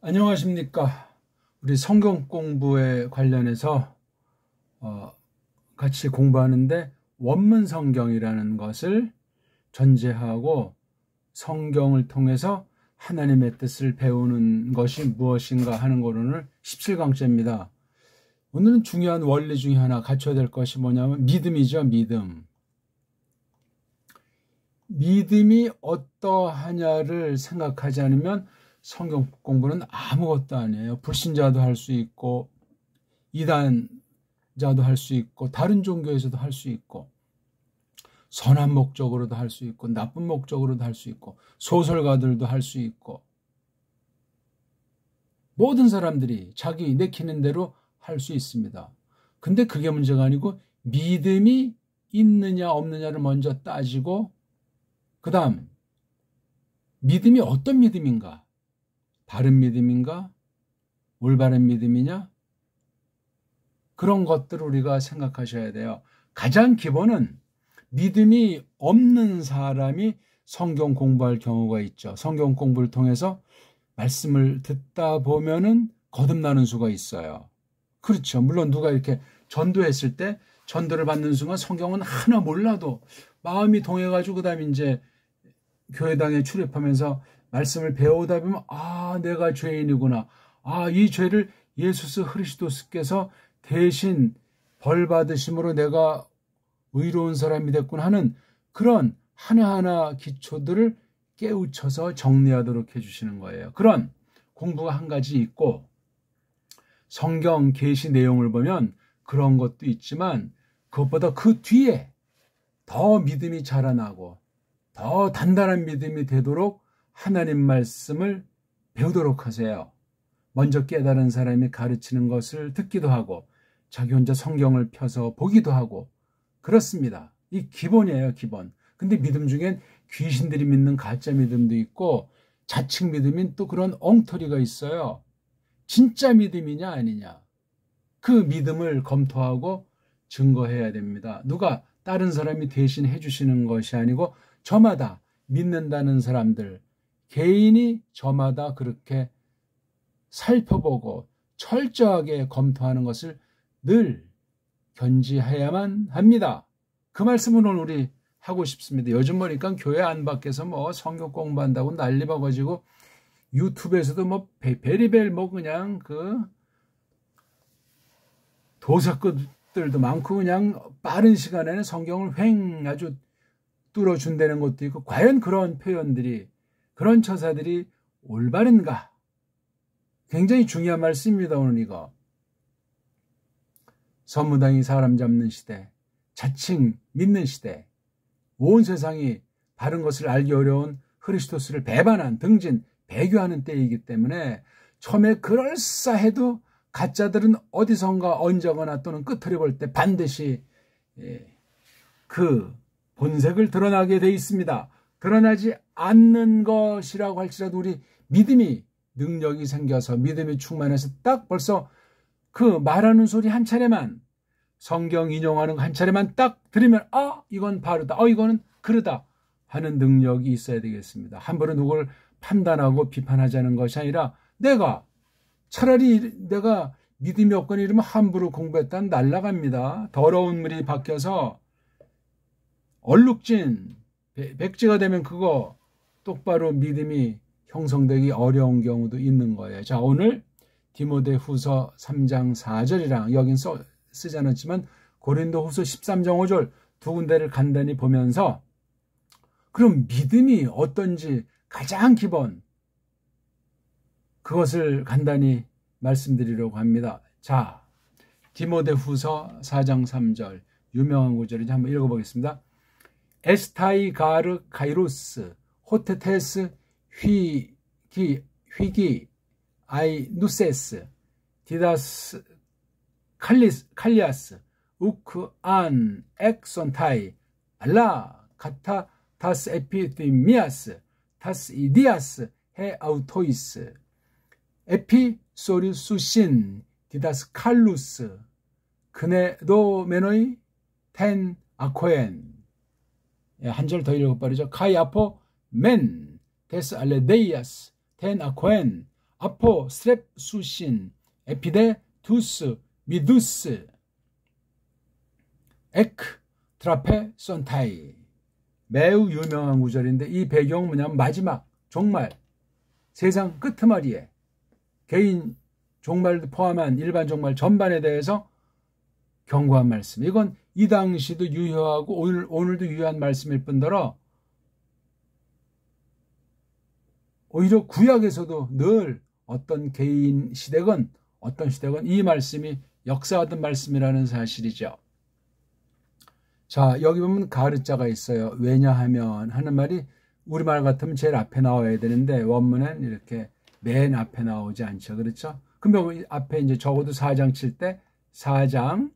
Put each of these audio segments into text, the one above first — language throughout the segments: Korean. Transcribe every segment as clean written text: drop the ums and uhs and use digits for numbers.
안녕하십니까. 우리 성경 공부에 관련해서 같이 공부하는데 원문 성경이라는 것을 전제하고 성경을 통해서 하나님의 뜻을 배우는 것이 무엇인가 하는 거로는 17강째입니다. 오늘은 중요한 원리 중에 하나 갖춰야 될 것이 뭐냐면 믿음이죠. 믿음이 어떠하냐를 생각하지 않으면 성경 공부는 아무것도 아니에요. 불신자도 할 수 있고 이단자도 할 수 있고 다른 종교에서도 할 수 있고 선한 목적으로도 할 수 있고 나쁜 목적으로도 할 수 있고 소설가들도 할 수 있고 모든 사람들이 자기 내키는 대로 할 수 있습니다. 근데 그게 문제가 아니고 믿음이 있느냐 없느냐를 먼저 따지고 그 다음 믿음이 어떤 믿음인가? 바른 믿음인가? 올바른 믿음이냐? 그런 것들을 우리가 생각하셔야 돼요. 가장 기본은 믿음이 없는 사람이 성경 공부할 경우가 있죠. 성경 공부를 통해서 말씀을 듣다 보면은 거듭나는 수가 있어요. 그렇죠. 물론 누가 이렇게 전도했을 때 전도를 받는 순간 성경은 하나 몰라도 마음이 동해가지고 그다음에 이제 교회당에 출입하면서 말씀을 배우다 보면 내가 죄인이구나. 이 죄를 예수 그리스도께서 대신 벌 받으심으로 내가 의로운 사람이 됐구나 하는 그런 하나하나 기초들을 깨우쳐서 정리하도록 해주시는 거예요. 그런 공부가 한 가지 있고 성경 계시 내용을 보면 그런 것도 있지만 그것보다 그 뒤에 더 믿음이 자라나고 더 단단한 믿음이 되도록 하나님 말씀을 배우도록 하세요. 먼저 깨달은 사람이 가르치는 것을 듣기도 하고 자기 혼자 성경을 펴서 보기도 하고 그렇습니다. 이 기본이에요, 기본. 근데 믿음 중엔 귀신들이 믿는 가짜 믿음도 있고 자칭 믿음인 또 그런 엉터리가 있어요. 진짜 믿음이냐 아니냐. 그 믿음을 검토하고 증거해야 됩니다. 누가 다른 사람이 대신 해주시는 것이 아니고 저마다 믿는다는 사람들 개인이 저마다 그렇게 살펴보고 철저하게 검토하는 것을 늘 견지해야만 합니다. 그 말씀을 오늘 우리 하고 싶습니다. 요즘 보니까 교회 안 밖에서 성경 공부한다고 난리 먹어지고 유튜브에서도 베리벨 그냥 도사꾼들도 많고 그냥 빠른 시간에는 성경을 아주 뚫어준다는 것도 있고 과연 그런 표현들이 그런 처사들이 올바른가? 굉장히 중요한 말씀입니다. 오늘 이거. 선무당이 사람 잡는 시대, 자칭 믿는 시대, 온 세상이 바른 것을 알기 어려운 그리스도스를 배반한 등진, 배교하는 때이기 때문에 처음에 그럴싸해도 가짜들은 어디선가 언제거나 또는 끄트려 볼 때 반드시 그 본색을 드러나게 돼 있습니다. 드러나지 않는 것이라고 할지라도 우리 믿음이 능력이 생겨서 믿음이 충만해서 딱 벌써 그 말하는 소리 한 차례만 성경 인용하는 거 한 차례만 딱 들으면 이건 바르다. 이거는 그르다 하는 능력이 있어야 되겠습니다. 함부로 누구를 판단하고 비판하자는 것이 아니라 차라리 내가 믿음이 없거나 이러면 함부로 공부했다는 날아갑니다. 더러운 물이 바뀌어서 얼룩진 백지가 되면 그거 똑바로 믿음이 형성되기 어려운 경우도 있는 거예요. 자, 오늘 디모데후서 3장 4절이랑 여긴 쓰지 않았지만 고린도후서 13장 5절 두 군데를 간단히 보면서 그럼 믿음이 어떤지 가장 기본 그것을 간단히 말씀드리려고 합니다. 자, 디모데후서 4장 3절 유명한 구절이죠. 한번 읽어보겠습니다. 에스타이 가르 카이루스 호테테스 휘기 아이 누세스 디다스 칼리아스 우크 안 엑손타이 알라 카타 타스 에피디미아스 타스 이디아스 해 아우토이스 에피소리수신 디다스 칼루스 그네도메노이 텐 아코엔 한 절 더 읽어버리죠. 카이 아포 맨 데스 알레데이아스 텐 아코엔 아포 스트랩수신 에피데 두스 미두스 에크 트라페 손타이. 매우 유명한 구절인데 이 배경은 뭐냐면 마지막 종말, 세상 끄트머리에 개인 종말도 포함한 일반 종말 전반에 대해서 경고한 말씀. 이건 이 당시도 유효하고 오늘도 유효한 말씀일 뿐더러 오히려 구약에서도 늘 어떤 개인 시대건 어떤 시대건 이 말씀이 역사하던 말씀이라는 사실이죠. 자, 여기 보면 가르자가 있어요. 왜냐하면 하는 말이 우리말 같으면 제일 앞에 나와야 되는데 원문엔 이렇게 맨 앞에 나오지 않죠. 그렇죠? 그럼 앞에 이제 적어도 4장 칠 때 4장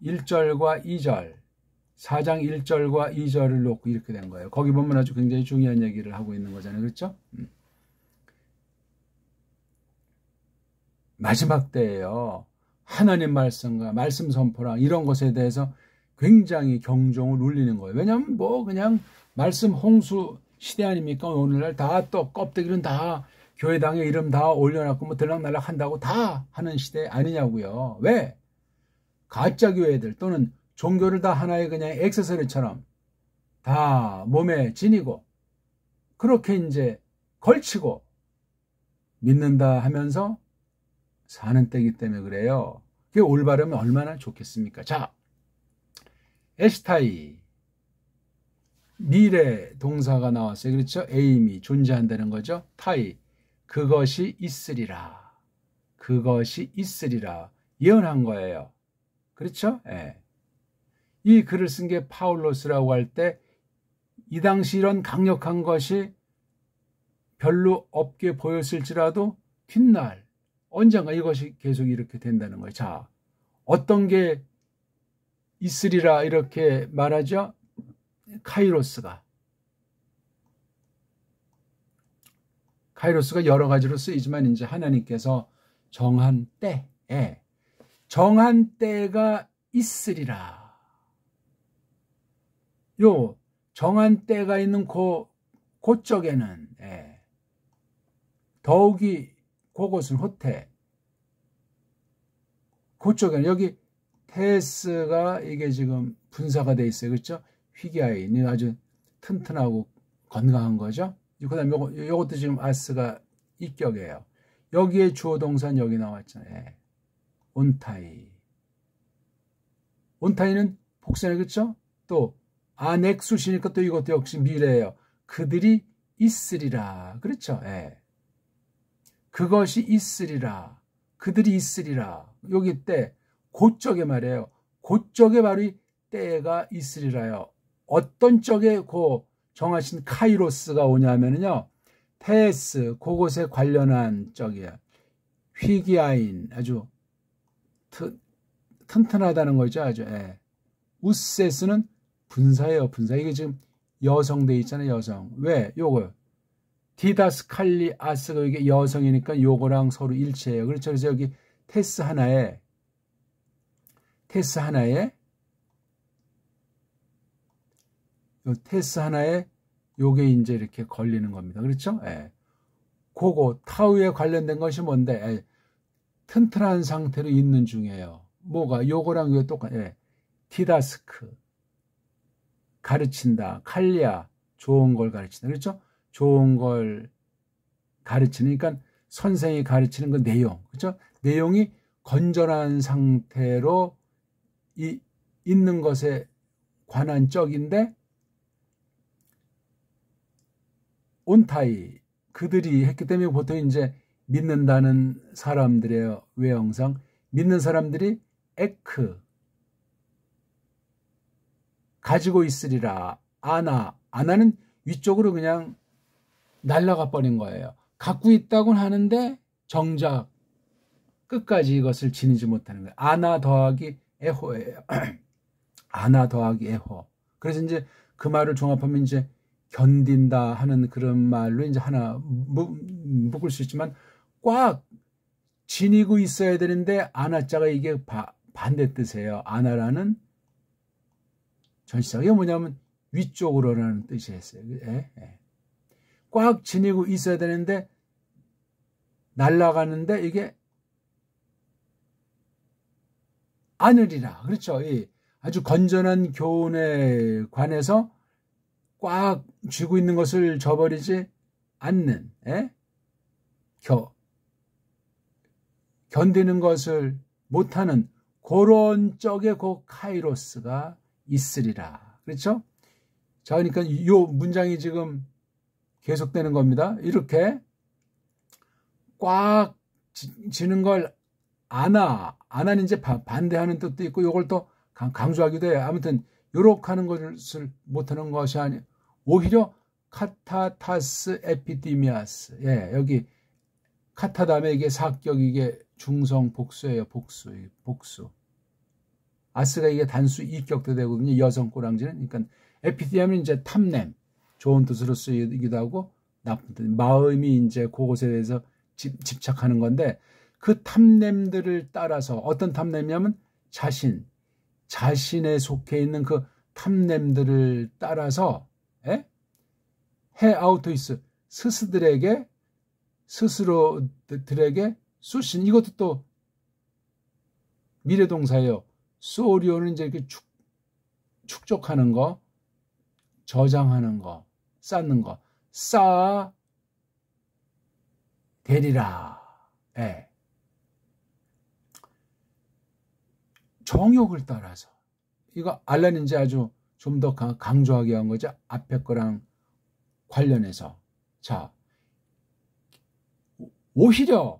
1절과 2절, 4장 1절과 2절을 놓고 이렇게 된 거예요. 거기 보면 아주 굉장히 중요한 얘기를 하고 있는 거잖아요. 그렇죠? 마지막 때예요. 하나님 말씀과 말씀 선포랑 이런 것에 대해서 굉장히 경종을 울리는 거예요. 왜냐하면 뭐 그냥 말씀 홍수 시대 아닙니까? 오늘날 다 또 껍데기는 다 교회당에 이름 다 올려놨고 뭐 들락날락 한다고 다 하는 시대 아니냐고요. 왜? 가짜 교회들 또는 종교를 다 하나의 그냥 액세서리처럼 다 몸에 지니고 그렇게 이제 걸치고 믿는다 하면서 사는 때이기 때문에 그래요. 그게 올바르면 얼마나 좋겠습니까? 자, 에스타이 미래 동사가 나왔어요. 그렇죠? 에임이 존재한다는 거죠. 타이 그것이 있으리라. 그것이 있으리라. 예언한 거예요. 그렇죠? 예. 이 글을 쓴 게 파울로스라고 할 때 이 당시 이런 강력한 것이 별로 없게 보였을지라도 뒷날 언젠가 이것이 계속 이렇게 된다는 거예요. 자, 어떤 게 있으리라 이렇게 말하죠? 카이로스가 여러 가지로 쓰이지만 이제 하나님께서 정한 때에 정한 때가 있으리라. 요 정한 때가 있는 그쪽에는 더욱이 그곳은 호태 그쪽에는 여기 테스가 이게 지금 분사가 돼 있어요. 그렇죠? 휘기아인이 아주 튼튼하고 건강한 거죠. 그 다음에 요것도 지금 아스가 입격이에요. 여기에 주어 동사는 여기 나왔잖아요. 온타이. 온타이는 복선이 그렇죠? 또 아넥수시니까 또 이것도 역시 미래예요. 그들이 있으리라. 그렇죠? 예. 그것이 있으리라. 그들이 있으리라. 여기 때 그쪽에 말이에요. 그쪽에 바로 이 때가 있으리라요. 어떤 쪽에 그 정하신 카이로스가 오냐면요. 테스 그곳에 관련한 쪽이야. 휘기아인 아주 튼튼하다는 거죠. 아주. 예. 우세스는 분사예요. 분사. 이게 지금 여성 돼 있잖아요. 여성. 왜? 요거. 디다스칼리아스가 이게 여성이니까 요거랑 서로 일치해요. 그렇죠. 그래서 여기 테스 하나에 요 테스 하나에 요게 이제 이렇게 걸리는 겁니다. 그렇죠? 예. 그거 타우에 관련된 것이 뭔데? 예. 튼튼한 상태로 있는 중이에요. 뭐가? 요거랑 이거 똑같아요. 디다스크 가르친다. 칼리아 좋은 걸 가르친다. 그렇죠? 좋은 걸 가르치는 그러니까 선생이 가르치는 그 내용. 그렇죠? 내용이 건전한 상태로 있는 것에 관한 쪽인데 온타이 그들이 했기 때문에 보통 이제 믿는다는 사람들의 외형상 믿는 사람들이 에크 가지고 있으리라. 아나는 위쪽으로 그냥 날아가 버린 거예요. 갖고 있다고는 하는데 정작 끝까지 이것을 지니지 못하는 거예요. 아나 더하기 에호예요. 아나 더하기 에호. 그래서 이제 그 말을 종합하면 이제 견딘다 하는 그런 말로 이제 하나 묶을 수 있지만 꽉 지니고 있어야 되는데 아나자가 이게 반대 뜻이에요. 아나라는 전치사가 이게 뭐냐면 위쪽으로라는 뜻이 했어요. 꽉 지니고 있어야 되는데 날아가는데 이게 안으리라. 그렇죠. 이 아주 건전한 교훈에 관해서 꽉 쥐고 있는 것을 저버리지 않는, 견디는 것을 못하는 그런 쪽의 그 카이로스가 있으리라. 그렇죠? 자, 그러니까 이 문장이 지금 계속되는 겁니다. 이렇게 꽉 쥐는 걸 안하는 이제 반대하는 뜻도 있고, 이걸 또 강조하기도 해요. 아무튼 요렇게 하는 것을 못하는 것이 아니, 오히려 카타타스 에피디미아스. 예, 여기 카타 다음에 이게 사격, 이게 중성 복수예요. 복수. 아스가 이게 단수 이격도 되거든요. 여성 꼬랑지는. 그러니까 에피디미아는 이제 탐냄, 좋은 뜻으로 쓰이기도 하고 나쁜 뜻, 마음이 이제 그것에 대해서 집착하는 건데, 그 탐냄들을 따라서, 어떤 탐냄이냐면 자신에 속해 있는 그 탐냄들을 따라서 아우토이스, 스스로들에게 쑤신, 이것도 또 미래동사예요. 소리오는 이제 이렇게 축적하는 거, 저장하는 거, 쌓는 거, 쌓아 되리라. 예. 정욕을 따라서. 이거 알라는 이제 아주 좀 더 강조하게 한 거죠. 앞에 거랑 관련해서. 자, 오히려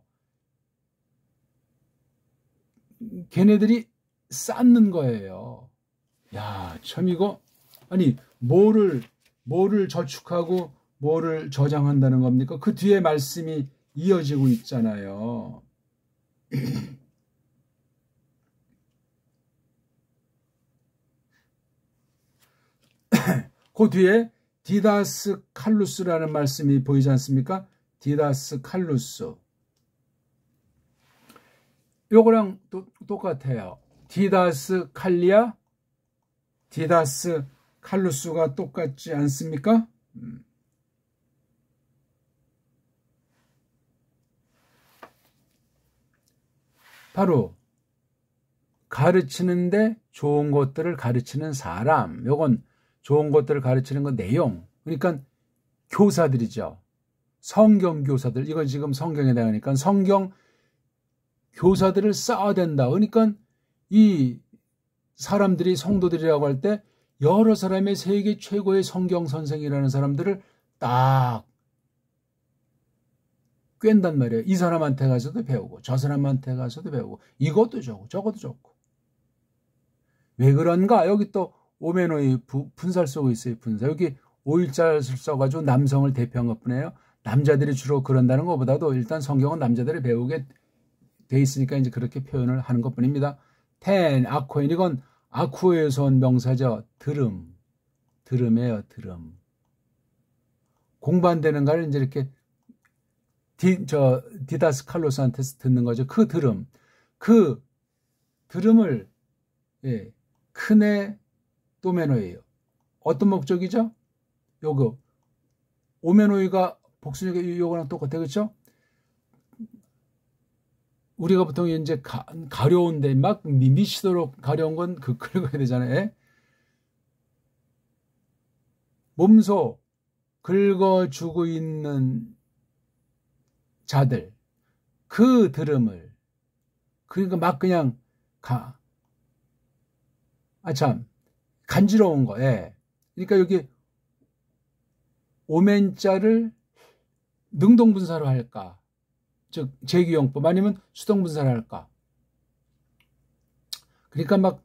걔네들이 쌓는 거예요. 야, 참 이거, 아니, 뭐를 저축하고 뭐를 저장한다는 겁니까? 그 뒤에 말씀이 이어지고 있잖아요. 그 뒤에 디다스 칼루스라는 말씀이 보이지 않습니까? 디다스 칼루스. 요거랑 똑같아요. 디다스 칼리아, 디다스 칼루스가 똑같지 않습니까? 바로 가르치는데 좋은 것들을 가르치는 사람. 요건 좋은 것들을 가르치는 건 내용. 그러니까 교사들이죠. 성경 교사들. 이건 지금 성경에 나가니까 성경 교사들을 쌓아야 된다. 그러니까 이 사람들이, 성도들이라고 할 때 여러 사람의 세계 최고의 성경 선생이라는 사람들을 딱 꿰단 말이에요. 이 사람한테 가서도 배우고 저 사람한테 가서도 배우고 이것도 좋고 저것도 좋고. 왜 그런가? 여기 또 오메노이 분사를 쓰고 있어요. 분사. 여기 5일자를 써가지고 남성을 대표한 것뿐이에요. 남자들이 주로 그런다는 것보다도 일단 성경은 남자들이 배우게 돼 있으니까 이제 그렇게 표현을 하는 것뿐입니다. 아코인, 이건 아쿠에서 온 명사죠. 들음이에요. 들음. 공부 안 되는 걸 이제 이렇게 디다스 칼로스한테서 듣는 거죠. 그 들음을 크네 또메노예요. 어떤 목적이죠? 요거 오메노이가 복수니까 요거랑 똑같아, 그렇죠? 우리가 보통 이제 가려운데 막 미치도록 가려운 건 긁어야 되잖아요. 몸소 긁어주고 있는 자들, 그 들음을, 그러니까 막 그냥 간지러운 거. 그러니까 여기 오멘자를 능동분사로 할까, 즉 제기용법, 아니면 수동분사를 할까. 그러니까 막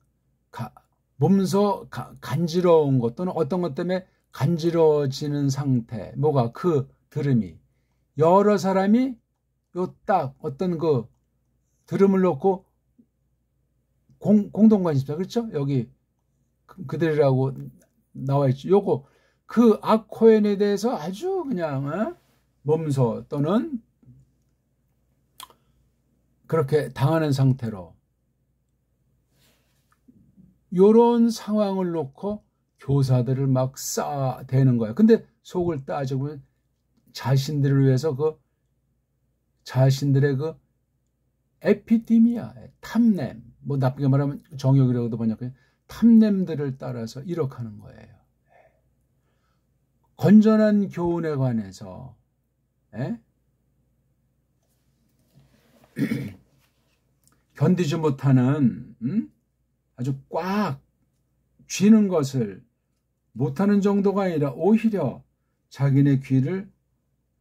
몸소 간지러운 것, 또는 어떤 것 때문에 간지러워지는 상태, 뭐가 그 들음이, 여러 사람이 요 딱 어떤 그 들음을 놓고 공동관심사, 그렇죠? 여기 그들이라고 나와 있죠. 요거 그 아코엔에 대해서 아주 그냥 몸소 또는 그렇게 당하는 상태로, 요런 상황을 놓고 교사들을 막 쌓아대는 거예요. 근데 속을 따져보면 자신들을 위해서 자신들의 그 에피디미아, 탐냄, 뭐 나쁘게 말하면 정욕이라고도 번역해요. 탐냄들을 따라서 이렇게 하는 거예요. 건전한 교훈에 관해서 견디지 못하는 아주 꽉 쥐는 것을 못하는 정도가 아니라 오히려 자기네 귀를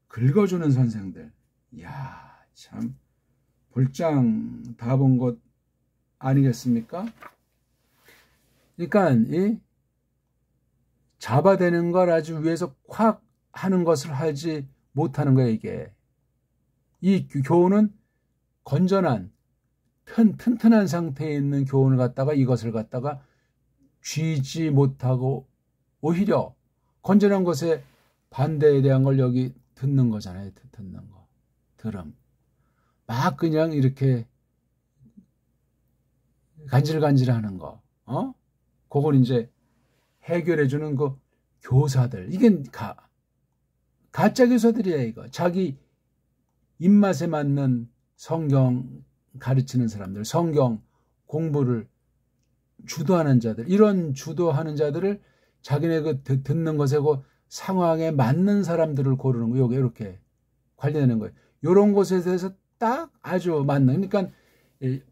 긁어주는 선생들. 이야, 참 볼장 다 본 것 아니겠습니까? 그러니까 이 잡아대는 걸 아주 위에서 콱 하는 것을 하지 못하는 거예요. 이게 이 교훈은 건전한 튼튼한 상태에 있는 교훈을 갖다가 이것을 갖다가 쥐지 못하고 오히려 건전한 것에 반대에 대한 걸 여기 듣는 거잖아요. 듣는 거. 들음. 막 그냥 이렇게 간질간질하는 거. 그걸 이제 해결해주는 그 교사들. 이게 가짜 교사들이야, 이거. 자기 입맛에 맞는 성경 가르치는 사람들, 성경 공부를 주도하는 자들, 이런 주도하는 자들을 자기네 그 듣는 것에 그 상황에 맞는 사람들을 고르는 거, 요게 이렇게 관리되는 거예요. 요런 곳에 대해서 딱 아주 맞는, 그러니까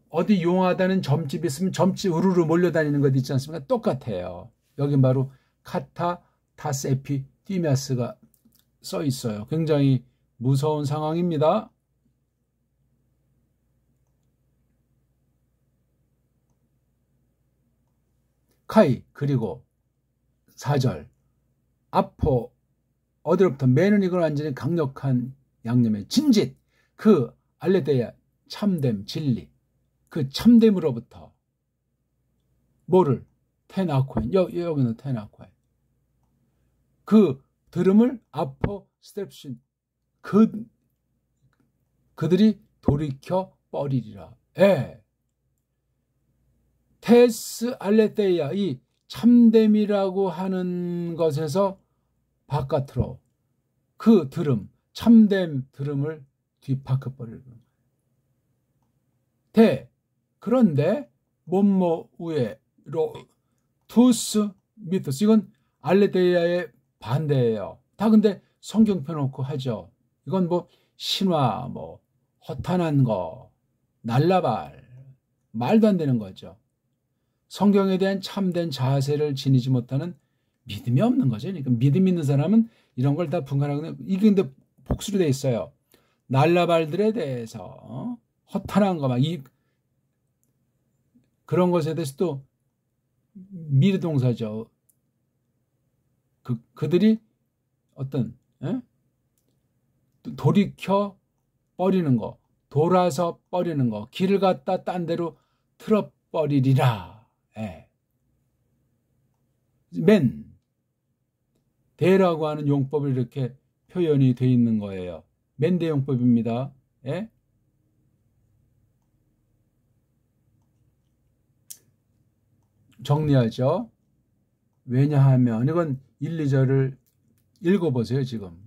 어디 용하다는 점집 있으면 점집 우르르 몰려다니는 것 있지 않습니까? 똑같아요. 여긴 바로 카타 타스 에피디미아스가 써 있어요. 굉장히 무서운 상황입니다. 카이, 그리고 4절 아포, 어디로부터 매는 이걸 완전히 강력한 양념의 진짓, 그 알레데야 참됨 진리, 그 참됨으로부터 뭐를 테나코인, 여기는 테나코인, 그 들음을 아포 스텝신, 그들이 돌이켜 버리리라. 테스 알레데야, 이 참됨이라고 하는 것에서 바깥으로 그 들음, 참됨 들음을 뒤바꿔버리는 거예요. 그런데 몸모 우에로 투스 미토스, 이건 알레데야의 반대예요. 다 근데 성경 펴놓고 하죠. 이건 뭐 신화, 뭐 허탄한 거, 날라발, 말도 안 되는 거죠. 성경에 대한 참된 자세를 지니지 못하는 믿음이 없는 거죠. 그러니까 믿음 있는 사람은 이런 걸 다 분간하고, 이게 근데 복수로 돼 있어요. 날라발들에 대해서 허탄한 거 막 그런 것에 대해서 또 미르동사죠. 그들이 어떤 돌이켜 버리는 거, 돌아서 버리는 거, 길을 갖다 딴 데로 틀어 버리리라. 맨 대라고 하는 용법을 이렇게 표현이 되어 있는 거예요. 맨대 용법입니다. 정리하죠. 왜냐하면 이건 1, 2절을 읽어보세요. 지금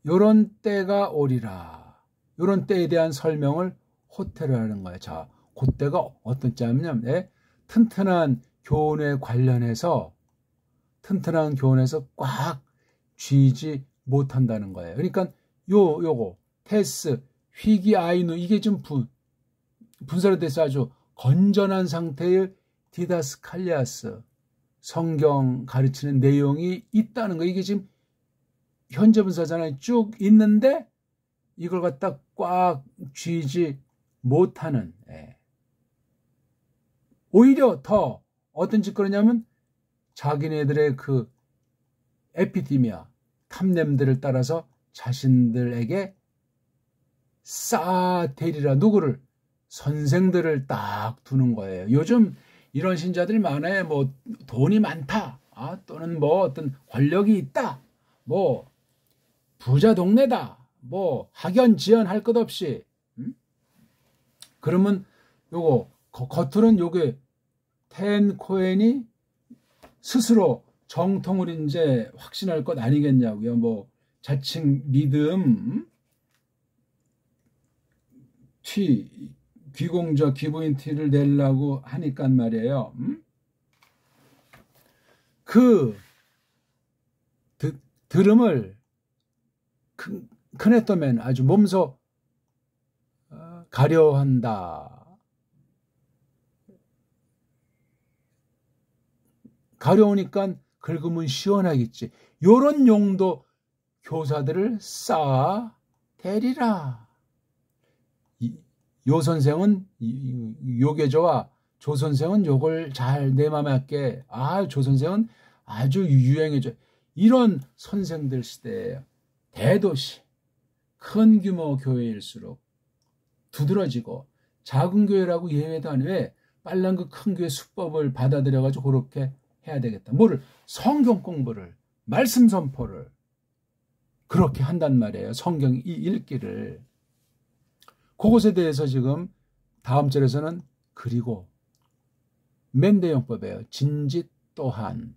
요런 때가 오리라. 요런 때에 대한 설명을 호텔을 하는 거예요. 자, 그때가 어떤 때냐면 튼튼한 교훈에 관련해서 꽉 쥐지 못한다는 거예요. 그러니까 요거 테스 휘기 아이누, 이게 좀 분사로 돼서 아주 건전한 상태의 디다스칼리아스, 성경 가르치는 내용이 있다는 거. 이게 지금 현재 분사잖아요. 쭉 있는데 이걸 갖다 꽉 쥐지 못하는, 오히려 더 어떤 짓거리냐면 자기네들의 그 에피디미아, 탐냄들을 따라서 자신들에게 쌓아대리라. 누구를? 선생들을 딱 두는 거예요. 요즘 이런 신자들이 많아요. 뭐 돈이 많다, 또는 뭐 어떤 권력이 있다, 뭐 부자 동네다, 뭐 학연 지연 할 것 없이, 그러면 요거 겉으로는 요게 텐 코엔이 스스로 정통을 이제 확신할 것 아니겠냐고요. 뭐 자칭 믿음, 티, 귀공자 귀부인 티를 내려고 하니까 말이에요. 그 드럼을 큰애떠면 아주 몸소 가려한다. 가려우니까 긁으면 시원하겠지. 요런 용도 교사들을 쌓아 대리라. 요 선생은 요계조와 조 선생은 요걸 잘 내 맘에 맞게, 조 선생은 아주 유행해줘. 이런 선생들 시대에 대도시 큰 규모 교회일수록 두드러지고, 작은 교회라고 예외도 아니고 왜 빨랑 그 큰 교회 수법을 받아들여가지고 그렇게 해야 되겠다. 뭐를 성경 공부를, 말씀 선포를 그렇게 한단 말이에요. 성경 읽기를. 그것에 대해서 지금 다음 절에서는 그리고 맨대용법이에요. 진짓 또한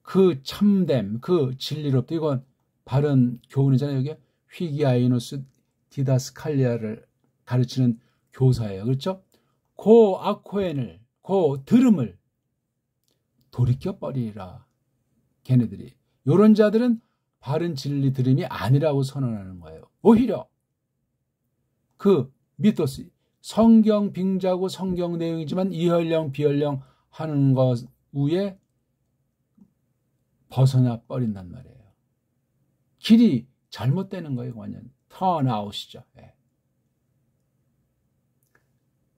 그 참됨, 그 진리롭다. 이건 바른 교훈이잖아요. 여기 휘기아이노스 디다스칼리아를 가르치는 교사예요. 그렇죠? 그 아코엔을, 그 들음을 돌이켜버리라. 걔네들이. 요런 자들은 바른 진리 들음이 아니라고 선언하는 거예요. 오히려 그 미토스, 성경 빙자고 성경 내용이지만 이혈령 비혈령 하는 것 위에 벗어나 버린단 말이에요. 길이 잘못되는 거예요. 완전 턴아웃이죠.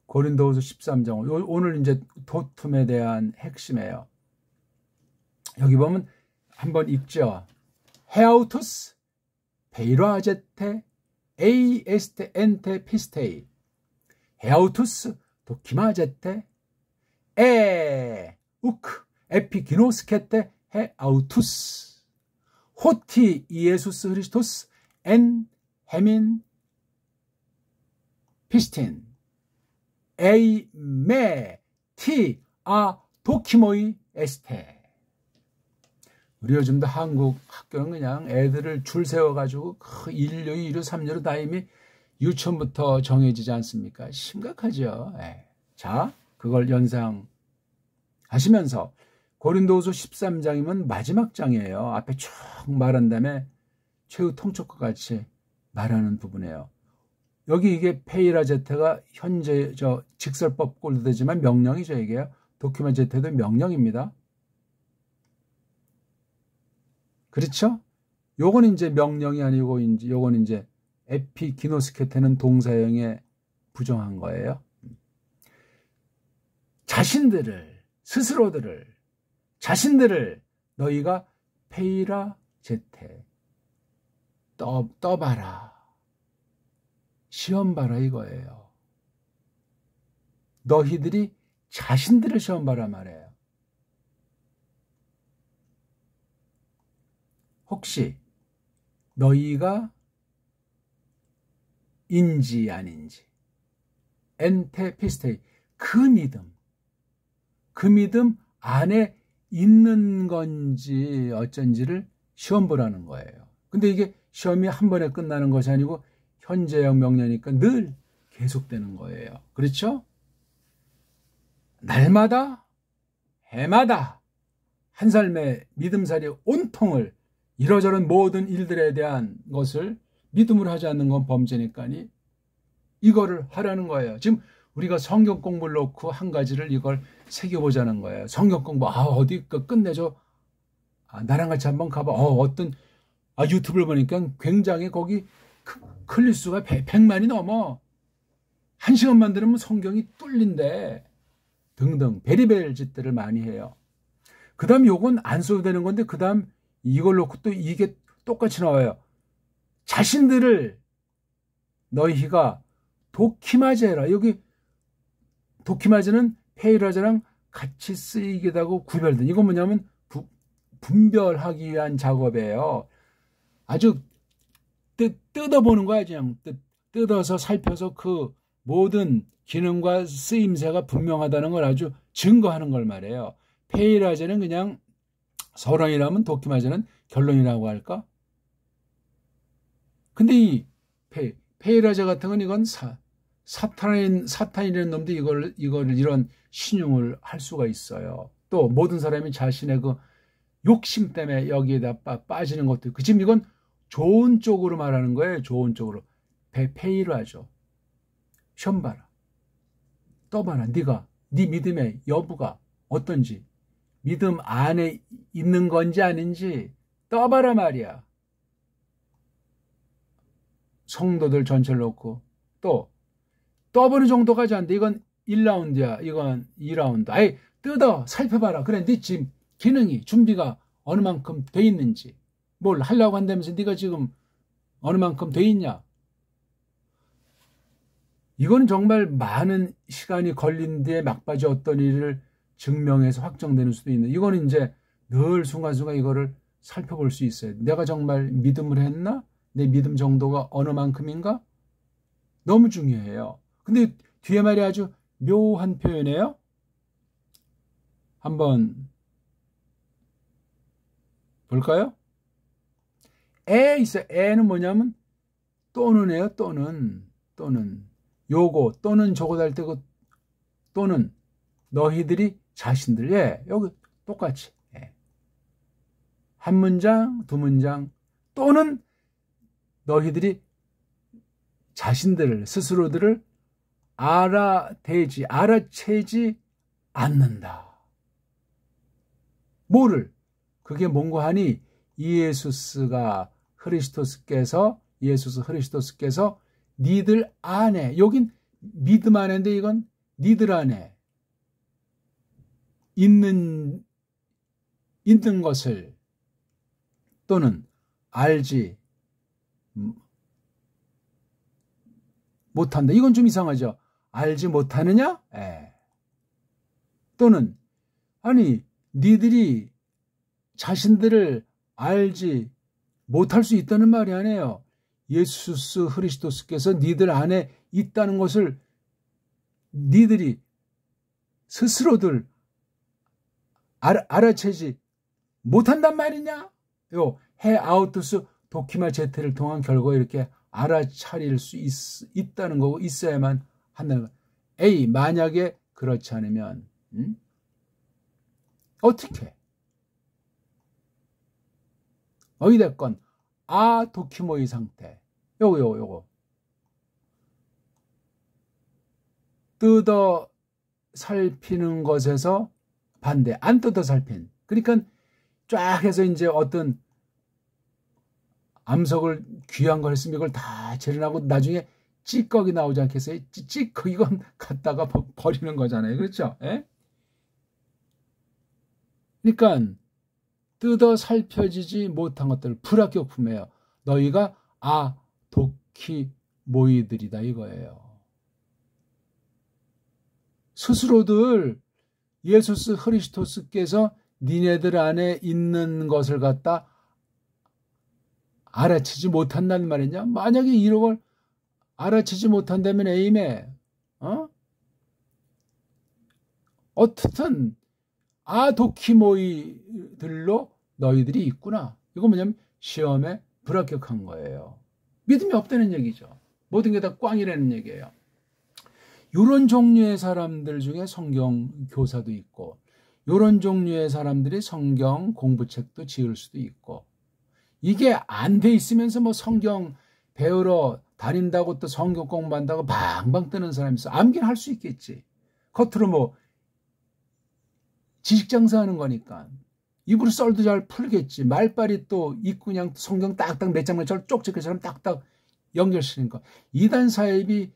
고린도후서 13장 오늘 이제 도툼에 대한 핵심이에요. 여기 보면 한번 읽죠. 헤아우투스 페이로아제테 에이에스테 엔테 피스테이 헤아우투스 도키마제테 에 우크 에피기노스케테 헤아우투스 호티 이에수스 크리스토스 엔 헤민 피스틴 에이메 티 아 도키모이 에스테. 우리 요즘도 한국 학교는 그냥 애들을 줄 세워가지고 1류, 2류, 3류로 다 이미 유치원부터 정해지지 않습니까? 심각하죠. 자, 그걸 연상하시면서 고린도후서 13장이면 마지막 장이에요. 앞에 쭉 말한 다음에 최후 통촉과 같이 말하는 부분이에요. 여기 이게 페이라제테가 현재 직설법 꼴도 되지만 명령이죠. 이게요. 도큐멘제테도 명령입니다. 그렇죠? 요건 이제 명령이 아니고 요건 이제 에피기노스케테는 동사형에 부정한 거예요. 자신들을 너희가 페이라제테 떠봐라. 시험 봐라 이거예요. 너희들이 자신들을 시험 봐라 말이에요. 혹시 너희가 인지 아닌지 엔테피스테이 그 믿음 안에 있는 건지 어쩐지를 시험 보라는 거예요. 근데 이게 시험이 한 번에 끝나는 것이 아니고 현재형 명령이니까 늘 계속되는 거예요. 그렇죠? 날마다 해마다 한 삶의 믿음살이 온통을 이러저런 모든 일들에 대한 것을 믿음으로 하지 않는 건 범죄니까니 이거를 하라는 거예요. 지금 우리가 성경 공부를 놓고 한 가지를 이걸 새겨보자는 거예요. 성경 공부 어디 끝내줘. 나랑 같이 한번 가봐. 어떤 유튜브를 보니까 굉장히 거기 클릭수가 100만이 넘어. 1시간만 들으면 성경이 뚫린대. 등등 베리벨 짓들을 많이 해요. 그 다음 요건 안 써도 되는 건데 그 다음 이걸 놓고 또 이게 똑같이 나와요. 자신들을 너희가 도키마제라. 여기 도키마제는 페이라제랑 같이 쓰이기도 하고 구별된. 이건 뭐냐면 분별하기 위한 작업이에요. 아주 뜯어보는 거야. 그냥 뜯어서 살펴서 그 모든 기능과 쓰임새가 분명하다는 걸 아주 증거하는 걸 말해요. 페이라제는 그냥 서론이라면 도키마제는 결론이라고 할까? 근데 이 페이라자 같은 건 이건 사탄이라는 놈도 이걸 이런 신용을 할 수가 있어요. 또 모든 사람이 자신의 그 욕심 때문에 여기에다 빠지는 것도 그 지금 이건 좋은 쪽으로 말하는 거예요. 좋은 쪽으로. 페이라죠. 시험 봐라. 떠봐라. 네가 네 믿음의 여부가 어떤지, 믿음 안에 있는 건지 아닌지 떠봐라 말이야. 성도들 전체를 놓고 또 떠보는 정도까지 안 돼. 이건 1라운드야. 이건 2라운드. 아예 뜯어 살펴봐라. 그래, 네 지금 기능이 준비가 어느 만큼 돼 있는지, 뭘 하려고 한다면서 네가 지금 어느 만큼 돼 있냐. 이건 정말 많은 시간이 걸린 뒤에 막바지 어떤 일을 증명해서 확정되는 수도 있는, 이거는 이제 늘 순간순간 이거를 살펴볼 수 있어요. 내가 정말 믿음을 했나? 내 믿음 정도가 어느 만큼인가? 너무 중요해요. 근데 뒤에 말이 아주 묘한 표현이에요. 한번 볼까요? 에 있어요. 에는 뭐냐면 또는이에요. 또는 요거 또는 저거 할 때 그 또는 너희들이 자신들. 예, 여기 똑같이. 예. 한 문장, 두 문장. 또는 너희들이 자신들을, 스스로들을 알아채지 않는다. 뭐를? 그게 뭔가 하니 예수스 그리스도스께서 니들 안에, 여긴 믿음 안에인데 이건 니들 안에 있는 것을 또는 알지 못한다. 이건 좀 이상하죠. 알지 못하느냐? 또는 아니 니들이 자신들을 알지 못할 수 있다는 말이 아니에요. 예수스 그리스도스께서 니들 안에 있다는 것을 니들이 스스로들 알아채지 못한단 말이냐? 요 헤아우투스 도키마 제테를 통한 결과 이렇게 알아차릴 수 있다는 거고, 있어야만 한다는 거. A, 만약에 그렇지 않으면 어떻게? 어찌됐건 도키모의 상태. 요거 뜯어 살피는 것에서 반대, 안 뜯어 살핀. 그러니까 쫙 해서 이제 어떤 암석을 귀한 걸 했으면 이걸 다 재련하고 나중에 찌꺼기 나오지 않겠어요? 찌꺼기 이건 갖다가 버리는 거잖아요. 그렇죠? 예? 그러니까 뜯어 살펴지지 못한 것들 불합격품이에요. 너희가 도키모이들이다 이거예요. 스스로들 예수스 그리스도스께서 니네들 안에 있는 것을 갖다 알아채지 못한다는 말이냐? 만약에 이런 걸 알아채지 못한다면 에임에 어떻든 도키모이들로 너희들이 있구나. 이거 뭐냐면 시험에 불합격한 거예요. 믿음이 없다는 얘기죠. 모든 게 다 꽝이라는 얘기예요. 이런 종류의 사람들 중에 성경 교사도 있고, 이런 종류의 사람들이 성경 공부책도 지을 수도 있고, 이게 안 돼 있으면서 뭐 성경 배우러 다닌다고 또 성경 공부한다고 방방 뜨는 사람이 있어. 암긴 할 수 있겠지. 겉으로 뭐 지식 장사하는 거니까 입으로 썰도 잘 풀겠지. 말빨이 또 있고 그냥 성경 딱딱 몇 장면처럼 쪽집게처럼 딱딱 연결시키니까 이단 사입이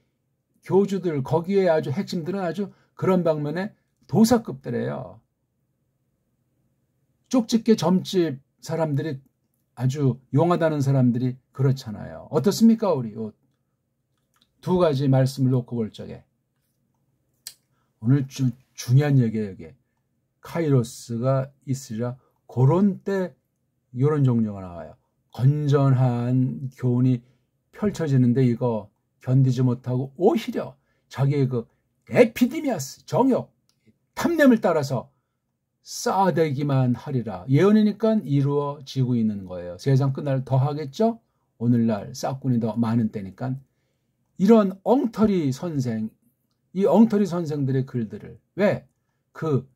교주들 거기에 아주 핵심들은 아주 그런 방면에 도사급들이에요. 쪽집게 점집 사람들이 아주 용하다는 사람들이 그렇잖아요. 어떻습니까? 우리 두 가지 말씀을 놓고 볼 적에 오늘 중요한 얘기예요. 이게 카이로스가 있으리라. 그런 때 이런 종류가 나와요. 건전한 교훈이 펼쳐지는데 이거 견디지 못하고 오히려 자기의 그 에피디미아스 정욕 탐냄을 따라서 쌓아대기만 하리라. 예언이니까 이루어지고 있는 거예요. 세상 끝날 더 하겠죠? 오늘날 싹군이 더 많은 때니까 이런 엉터리 선생, 이 엉터리 선생들의 글들을 왜 그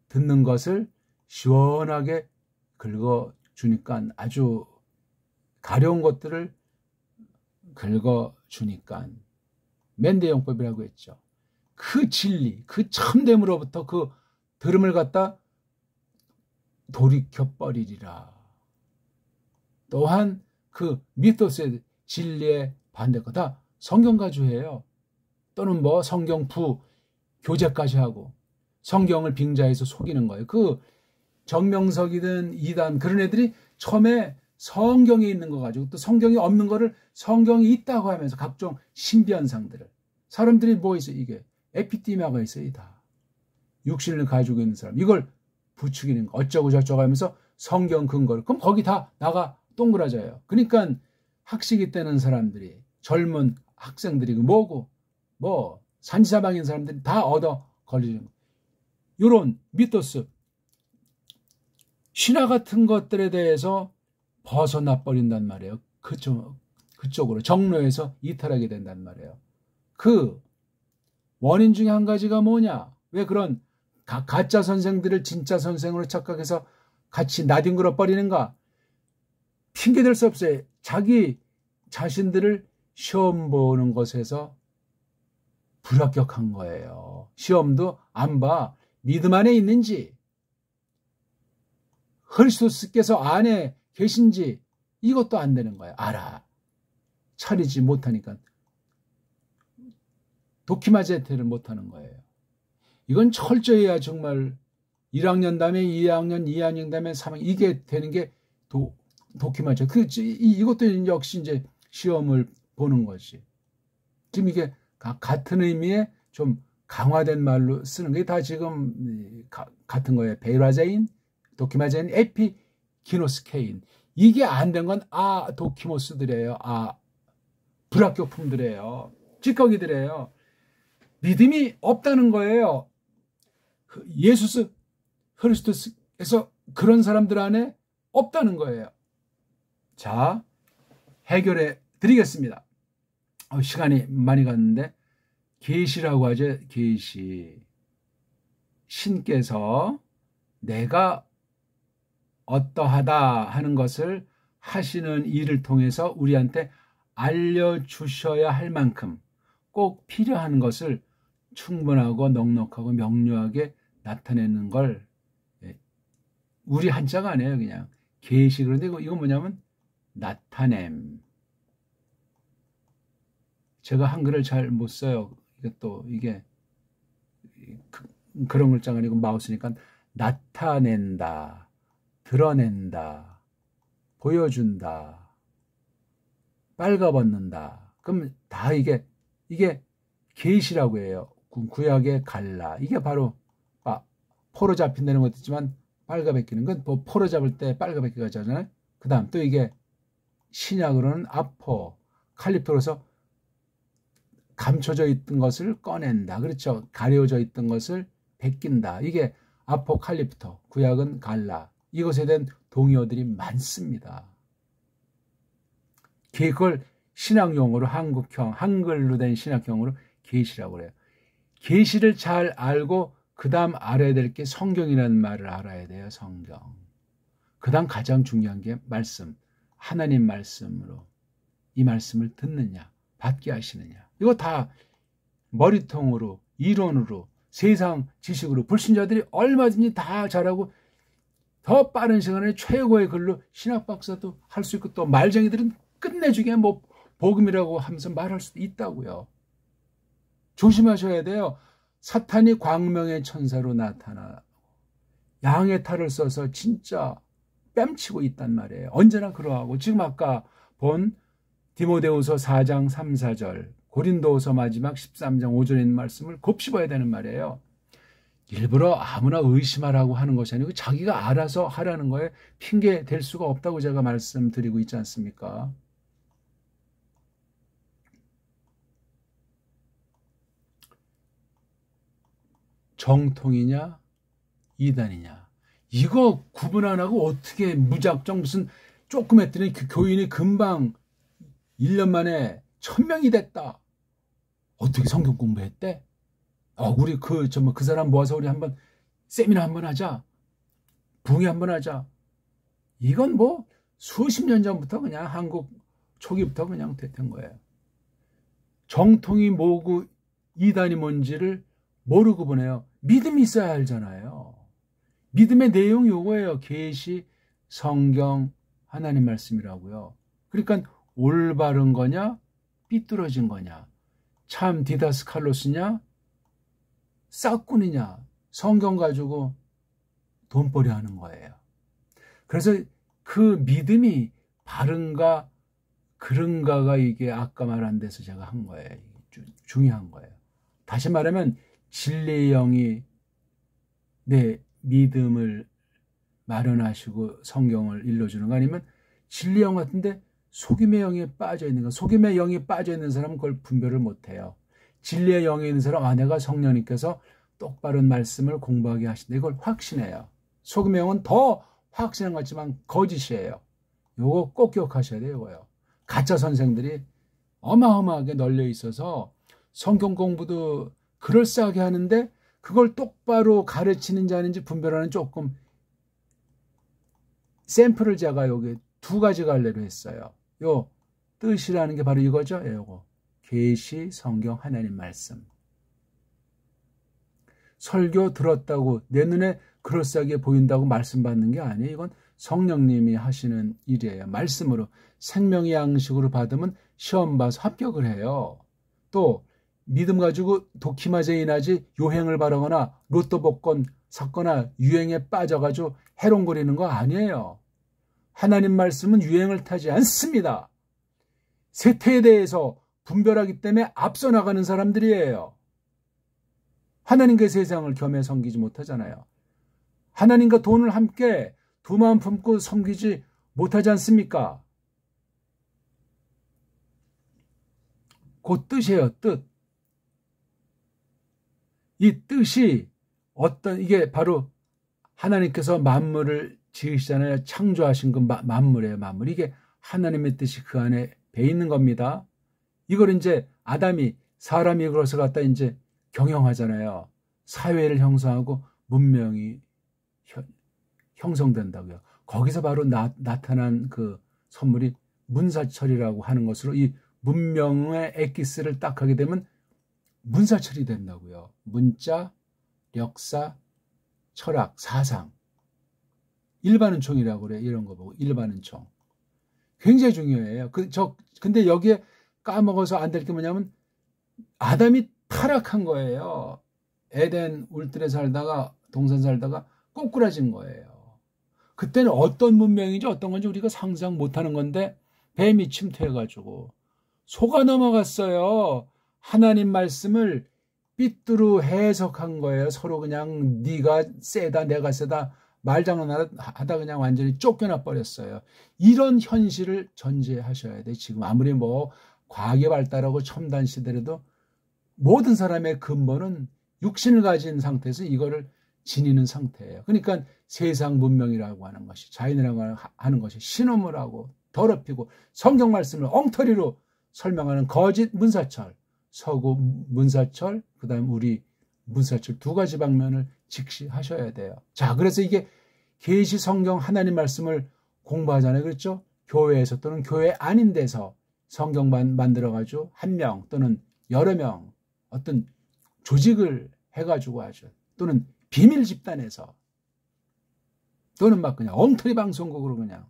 듣는 것을 시원하게 긁어주니까 아주 가려운 것들을 긁어주니까 맨대용법이라고 했죠. 그 진리, 그 참됨으로부터 그 들음을 갖다 돌이켜버리리라. 또한 그 미토스의 진리의 반대가 다 성경가주예요. 또는 뭐 성경부 교재까지 하고 성경을 빙자해서 속이는 거예요. 그 정명석이든 이단 그런 애들이 처음에 성경에 있는 거 가지고 또 성경이 없는 거를 성경이 있다고 하면서 각종 신비현상들을 사람들이 뭐 있어요? 이게 에피티미아가 있어요. 다 육신을 가지고 있는 사람 이걸 부추기는 거 어쩌고 저쩌고 하면서 성경 근거를 그럼 거기 다 나가 동그라져요. 그러니까 학식이 떼는 사람들이 젊은 학생들이 뭐고 뭐 산지사방인 사람들이 다 얻어 걸리는 거예요. 이런 미토스 신화 같은 것들에 대해서 벗어나 버린단 말이에요. 그쪽으로 정로에서 이탈하게 된단 말이에요. 그 원인 중에 한 가지가 뭐냐? 왜 그런 가짜 선생들을 진짜 선생으로 착각해서 같이 나뒹굴어 버리는가? 핑계댈 수 없어요. 자기 자신들을 시험 보는 것에서 불합격한 거예요. 시험도 안 봐. 믿음 안에 있는지 그리스도께서 안에 계신지 이것도 안 되는 거예요. 알아. 차리지 못하니까 도키마제테를 못하는 거예요. 이건 철저히 해야 정말 1학년 다음에 2학년, 2학년 다음에 3학년 이게 되는 게 도키마제. 이것도 역시 이제 시험을 보는 거지. 지금 이게 같은 의미의 좀 강화된 말로 쓰는 게 다 지금 같은 거예요. 베이라제인, 도키마제인, 에피기노스케인. 이게 안 된 건 도키모스들이에요. 불합격품들이에요. 찌꺼기들이에요. 믿음이 없다는 거예요. 예수스 그리스도에서 그런 사람들 안에 없다는 거예요. 자, 해결해 드리겠습니다. 시간이 많이 갔는데 계시라고 하죠. 계시. 신께서 내가 어떠하다 하는 것을 하시는 일을 통해서 우리한테 알려주셔야 할 만큼 꼭 필요한 것을 충분하고 넉넉하고 명료하게 나타내는 걸 우리 한자가 아니에요. 그냥 계시. 그런데 이건 뭐냐면 나타냄. 제가 한글을 잘 못 써요. 이게 그런 글자가 아니고 마우스니까 나타낸다, 드러낸다, 보여준다, 빨가벗는다. 그럼 다 이게 계시라고 해요. 구약의 갈라. 이게 바로 포로 잡힌다는 것도 있지만 빨가벗기는 건 뭐 포로 잡을 때 빨가벗기가 하잖아요. 그 다음 또 이게 신약으로는 아포, 칼리토로서 감춰져 있던 것을 꺼낸다. 그렇죠. 가려져 있던 것을 벗긴다. 이게 아포칼립토, 구약은 갈라. 이것에 대한 동의어들이 많습니다. 그걸 신학용어로 한글로 된 신학용어로 계시라고 그래요. 계시를 잘 알고 그 다음 알아야 될 게 성경이라는 말을 알아야 돼요. 성경. 그 다음 가장 중요한 게 말씀. 하나님 말씀으로 이 말씀을 듣느냐, 받게 하시느냐. 이거 다 머리통으로, 이론으로, 세상 지식으로 불신자들이 얼마든지 다 잘하고 더 빠른 시간에 최고의 글로 신학 박사도 할 수 있고 또 말쟁이들은 끝내주게 뭐 복음이라고 하면서 말할 수도 있다고요. 조심하셔야 돼요. 사탄이 광명의 천사로 나타나 양의 탈을 써서 진짜 뺨치고 있단 말이에요. 언제나 그러하고 지금 아까 본 디모데후서 4장 3, 4절 고린도후서 마지막 13장 5절에 있는 말씀을 곱씹어야 되는 말이에요. 일부러 아무나 의심하라고 하는 것이 아니고 자기가 알아서 하라는 거에 핑계 댈 수가 없다고 제가 말씀드리고 있지 않습니까? 정통이냐 이단이냐 이거 구분 안 하고 어떻게 무작정 무슨 조금 했더니 그 교인이 금방 1년 만에 1000명이 됐다. 어떻게 성경 공부했대? 우리 그 사람 모아서 우리 한번 세미나 한번 하자. 붕이 한번 하자. 이건 뭐 수십 년 전부터 그냥 한국 초기부터 그냥 됐던 거예요. 정통이 뭐고 이단이 뭔지를 모르고 보내요. 믿음이 있어야 알잖아요. 믿음의 내용이 요거예요. 계시, 성경, 하나님 말씀이라고요. 그러니까 올바른 거냐, 삐뚤어진 거냐, 참 디다스칼로스냐, 싹꾼이냐, 성경 가지고 돈벌이 하는 거예요. 그래서 그 믿음이 바른가 그른가가 이게 아까 말한 데서 제가 한 거예요. 중요한 거예요. 다시 말하면 진리의 영이 내 믿음을 마련하시고 성경을 일러주는 거, 아니면 진리의 영 같은데 속임의 영에 빠져 있는 거. 속임의 영이 빠져 있는 사람은 그걸 분별을 못해요. 진리의 영에 있는 사람, 내가 성령님께서 똑바른 말씀을 공부하게 하신다, 이걸 확신해요. 속임의 영은 더 확신한 것 같지만 거짓이에요. 요거 꼭 기억하셔야 돼요. 이거요. 가짜 선생들이 어마어마하게 널려 있어서 성경 공부도 그럴싸하게 하는데 그걸 똑바로 가르치는지 아닌지 분별하는 조금 샘플을 제가 여기 두 가지 갈래로 했어요. 요 뜻이라는 게 바로 이거죠. 요거 계시, 성경, 하나님 말씀. 설교 들었다고 내 눈에 그럴싸하게 보인다고 말씀 받는 게 아니에요. 이건 성령님이 하시는 일이에요. 말씀으로 생명의 양식으로 받으면 시험 봐서 합격을 해요. 또 믿음 가지고 도키마제 인하지 요행을 바라거나 로또 복권 샀거나 유행에 빠져가지고 해롱거리는 거 아니에요. 하나님 말씀은 유행을 타지 않습니다. 세태에 대해서 분별하기 때문에 앞서 나가는 사람들이에요. 하나님과 세상을 겸해 섬기지 못하잖아요. 하나님과 돈을 함께 두 마음 품고 섬기지 못하지 않습니까? 그 뜻이에요. 뜻. 이 뜻이 이게 바로 하나님께서 만물을 지으시잖아요. 창조하신 그 만물이에요. 만물. 이게 하나님의 뜻이 그 안에 배 있는 겁니다. 이걸 이제 아담이 사람이 그래서 갖다 이제 경영하잖아요. 사회를 형성하고 문명이 형성된다고요. 거기서 바로 나타난 그 선물이 문사철이라고 하는 것으로 이 문명의 엑기스를 딱 하게 되면 문사철이 된다고요. 문자, 역사, 철학, 사상. 일반은총이라고 그래요. 이런 거 보고 일반은총. 굉장히 중요해요. 근데 여기에 까먹어서 안 될 게 뭐냐면 아담이 타락한 거예요. 에덴 울들에 살다가 동산 살다가 꼬꾸라진 거예요. 그때는 어떤 문명인지 어떤 건지 우리가 상상 못하는 건데 뱀이 침투해가지고 속아 넘어갔어요. 하나님 말씀을 삐뚤어 해석한 거예요. 서로 그냥 네가 세다 내가 세다 말장난하다 그냥 완전히 쫓겨나 버렸어요. 이런 현실을 전제하셔야 돼. 지금 아무리 뭐 과학이 발달하고 첨단 시대라도 모든 사람의 근본은 육신을 가진 상태에서 이거를 지니는 상태예요. 그러니까 세상 문명이라고 하는 것이, 자연이라고 하는 것이 신음을 하고 더럽히고 성경 말씀을 엉터리로 설명하는 거짓 문사철, 서구 문사철, 그 다음 우리 문사철 두 가지 방면을 직시하셔야 돼요. 자, 그래서 이게 계시 성경 하나님 말씀을 공부하잖아요. 그렇죠? 교회에서 또는 교회 아닌 데서 성경만 만들어가지고 한 명 또는 여러 명 어떤 조직을 해가지고 하죠. 또는 비밀 집단에서 또는 막 그냥 엉터리 방송국으로 그냥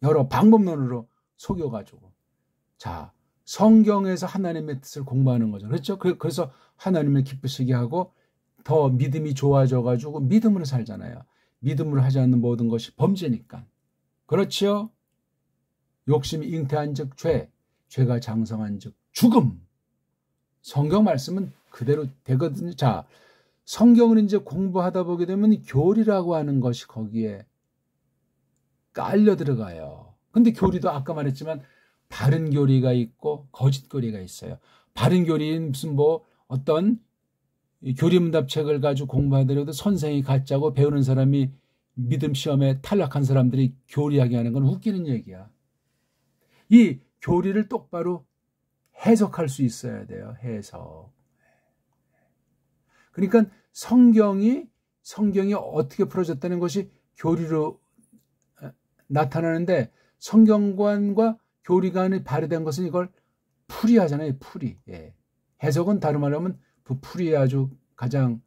여러 방법론으로 속여가지고 자, 성경에서 하나님의 뜻을 공부하는 거죠. 그렇죠? 그래서 하나님을 기쁘시게 하고 더 믿음이 좋아져가지고 믿음으로 살잖아요. 믿음으로 하지 않는 모든 것이 범죄니까. 그렇지요? 욕심이 잉태한 즉 죄, 죄가 장성한 즉 죽음. 성경 말씀은 그대로 되거든요. 자, 성경을 이제 공부하다 보게 되면 교리라고 하는 것이 거기에 깔려 들어가요. 근데 교리도 아까 말했지만 바른 교리가 있고 거짓 교리가 있어요. 바른 교리는 무슨 뭐 어떤 교리문답책을 가지고 공부하더라도 선생이 가짜고 배우는 사람이 믿음 시험에 탈락한 사람들이 교리하게 하는 건 웃기는 얘기야. 이 교리를 똑바로 해석할 수 있어야 돼요. 해석. 그러니까 성경이 어떻게 풀어졌다는 것이 교리로 나타나는데, 성경관과 교리관이 발휘된 것은 이걸 풀이하잖아요. 풀이. 예. 해석은 다른 말로 하면 풀이 아주 가장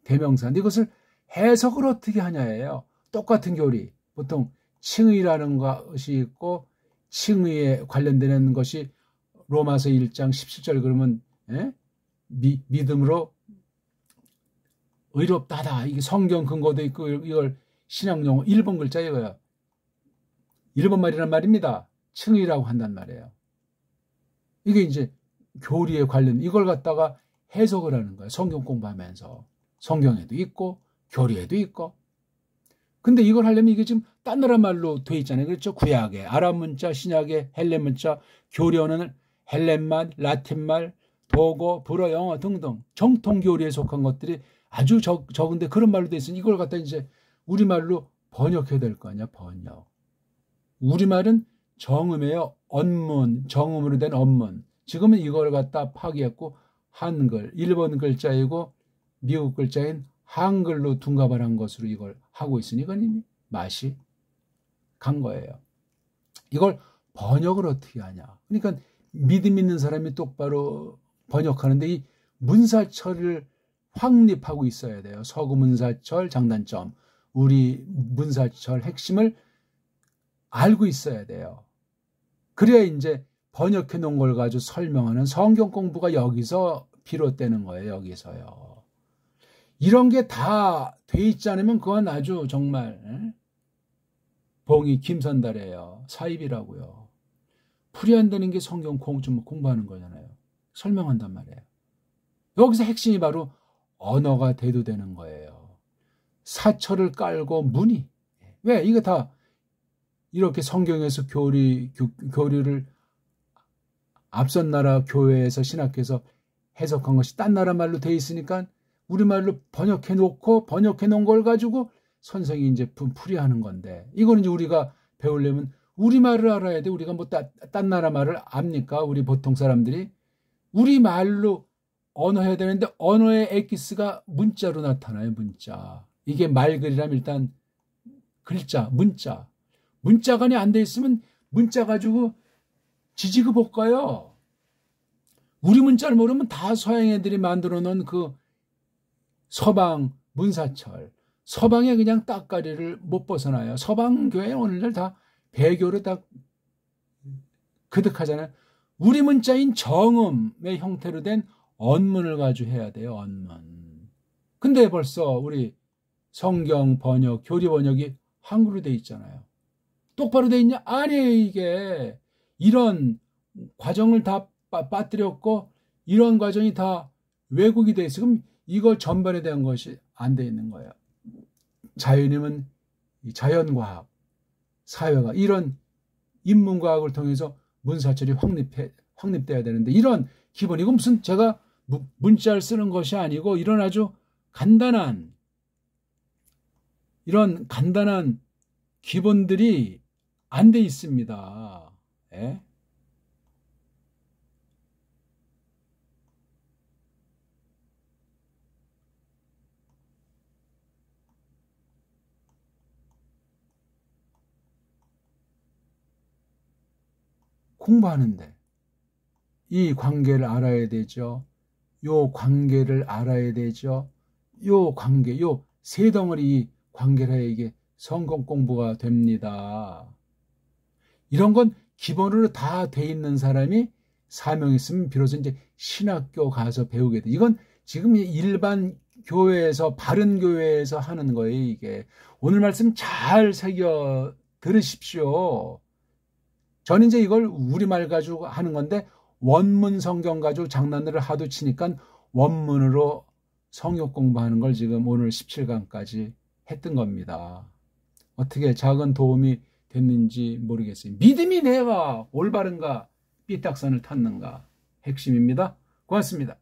대명사인데, 이것을 해석을 어떻게 하냐예요. 똑같은 교리. 보통 칭의라는 것이 있고, 칭의에 관련되는 것이 로마서 1장 17절 그러면, 예? 믿음으로 의롭다다. 이게 성경 근거도 있고, 이걸 신약용어 1번 글자 이거예요. 1번 말이란 말입니다. 칭의라고 한단 말이에요. 이게 이제 교리에 관련, 이걸 갖다가 해석을 하는 거예요. 성경 공부하면서. 성경에도 있고, 교리에도 있고. 근데 이걸 하려면 이게 지금 딴 나라 말로 돼 있잖아요. 그렇죠? 구약에, 아람 문자, 신약에, 헬렌 문자, 교리어는 헬렌말, 라틴말, 도고, 불어, 영어 등등 정통 교리에 속한 것들이 아주 적은데 그런 말로 돼 있으니 이걸 갖다 이제 우리말로 번역해야 될 거 아니야, 번역. 우리말은 정음이에요. 언문, 정음으로 된 언문. 지금은 이걸 갖다 파기했고 한글, 일본 글자이고 미국 글자인 한글로 둔갑을 한 것으로 이걸 하고 있으니 이건 이미 맛이 간 거예요. 이걸 번역을 어떻게 하냐. 그러니까 믿음 있는 사람이 똑바로 번역하는데 이 문사철을 확립하고 있어야 돼요. 서구 문사철 장단점, 우리 문사철 핵심을 알고 있어야 돼요. 그래야 이제 번역해 놓은 걸 가지고 설명하는 성경 공부가 여기서 비롯되는 거예요. 여기서요. 이런 게 다 돼 있지 않으면 그건 아주 정말 봉이 김선달이에요. 사입이라고요. 풀이 안 되는 게 성경 공부하는 거잖아요. 설명한단 말이에요. 여기서 핵심이 바로 언어가 대두되는 거예요. 사철을 깔고 문의. 왜? 이거 다 이렇게 성경에서 교리를 앞선 나라 교회에서 신학해서 해석한 것이 딴 나라 말로 돼 있으니까 우리말로 번역해 놓은 걸 가지고 선생이 이제 풀이하는 건데, 이거는 이제 우리가 배우려면 우리말을 알아야 돼. 우리가 뭐 딴 나라 말을 압니까? 우리 보통 사람들이 우리말로 언어해야 되는데 언어의 엑기스가 문자로 나타나요. 문자. 이게 말글이라면 일단 글자, 문자간이 안 돼 있으면 문자 가지고 지지그 볶아요. 우리 문자를 모르면 다 서양 애들이 만들어 놓은 그 서방 문사철, 서방에 그냥 따까리를 못 벗어나요. 서방 교회 오늘날 다 배교로 다 그득하잖아요. 우리 문자인 정음의 형태로 된 언문을 가지고 해야 돼요. 언문. 근데 벌써 우리 성경 번역, 교리 번역이 한글로 돼 있잖아요. 똑바로 돼 있냐? 아니에요. 이게 이런 과정을 다 빠뜨렸고 이런 과정이 다 왜곡이 돼 있어. 그럼 이거 전반에 대한 것이 안 돼 있는 거예요. 자연이면 자연과학, 사회과학, 이런 인문과학을 통해서 문사철이 확립돼야 되는데, 이런 기본, 이건 무슨 제가 문자를 쓰는 것이 아니고 이런 아주 간단한 기본들이 안 돼 있습니다. 예? 공부하는데 이 관계를 알아야 되죠. 요 관계를 알아야 되죠. 요 관계, 요 세 덩어리 관계를 해야 이게 성경 공부가 됩니다. 이런 건 기본으로 다 돼 있는 사람이 사명이 있으면 비로소 이제 신학교 가서 배우게 돼. 이건 지금 일반 교회에서, 바른 교회에서 하는 거예요. 이게 오늘 말씀 잘 새겨 들으십시오. 저는 이제 이걸 우리말 가지고 하는 건데, 원문 성경 가지고 장난을 하도 치니까 원문으로 성역 공부하는 걸 지금 오늘 17강까지 했던 겁니다. 어떻게 작은 도움이 됐는지 모르겠어요. 믿음이 내가 올바른가 삐딱선을 탔는가 핵심입니다. 고맙습니다.